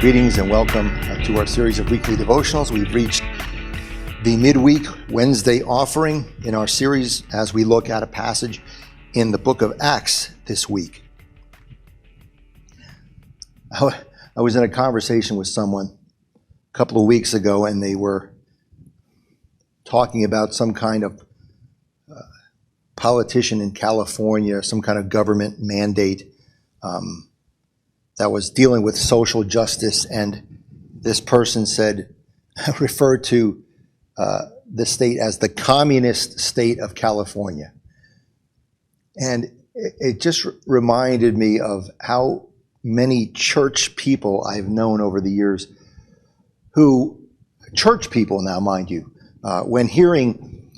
Greetings and welcome to our series of weekly devotionals. We've reached the midweek Wednesday offering in our series as we look at a passage in the book of Acts this week. I was in a conversation with someone a couple of weeks ago, and they were talking about some kind of politician in California, some kind of government mandate that was dealing with social justice, and this person referred to the state as the communist state of California. And it just reminded me of how many church people I've known over the years church people now, mind you, when hearing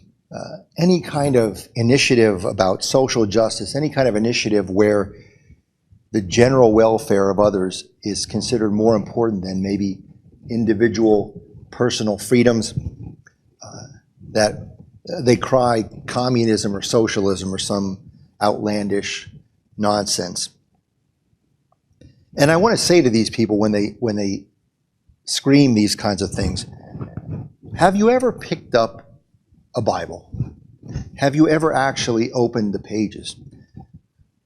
any kind of initiative about social justice, any kind of initiative where the general welfare of others is considered more important than maybe individual personal freedoms, that they cry communism or socialism or some outlandish nonsense. And I want to say to these people when they scream these kinds of things, have you ever picked up a Bible? Have you ever actually opened the pages?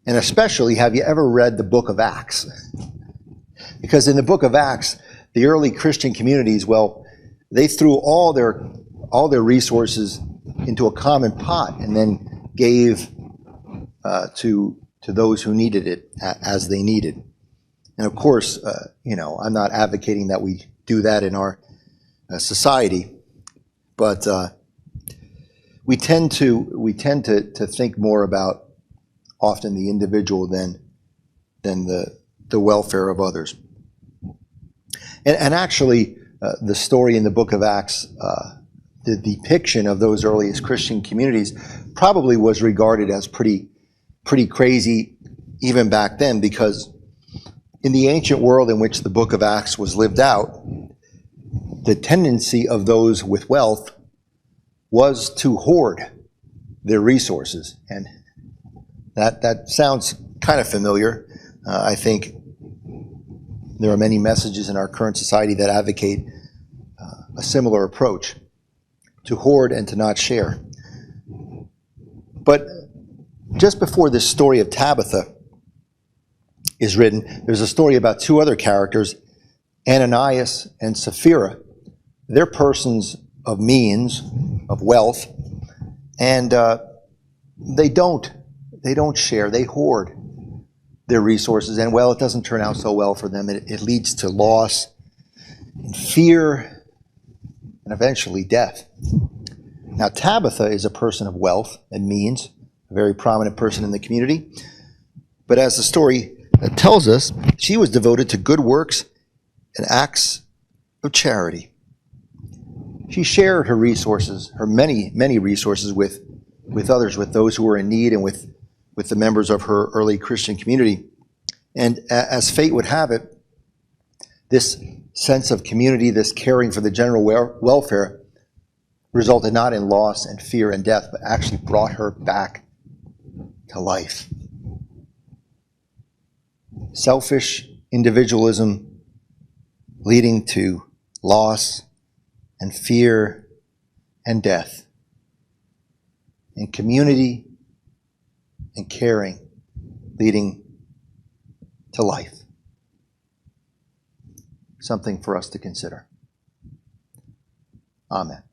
And especially, have you ever read the book of Acts? Because in the book of Acts, the early Christian communities, they threw all their resources into a common pot and then gave to those who needed it as they needed. And of course, I'm not advocating that we do that in our society, but we tend to think more about often the individual than the welfare of others. And actually, the story in the book of Acts, the depiction of those earliest Christian communities probably was regarded as pretty crazy even back then, because in the ancient world in which the book of Acts was lived out, the tendency of those with wealth was to hoard their resources. And that sounds kind of familiar. I think there are many messages in our current society that advocate a similar approach, to hoard and to not share. But just before this story of Tabitha is written, there's a story about two other characters, Ananias and Sapphira. They're persons of means, of wealth, and they don't share, they hoard their resources, and it doesn't turn out so well for them. It leads to loss, and fear, and eventually death. Now, Tabitha is a person of wealth and means, a very prominent person in the community, but as the story tells us, she was devoted to good works and acts of charity. She shared her resources, her many resources with others, with those who were in need, and with the members of her early Christian community. And as fate would have it, this sense of community, this caring for the general welfare, resulted not in loss and fear and death, but actually brought her back to life. Selfish individualism leading to loss and fear and death. And community and caring leading to life. Something for us to consider. Amen.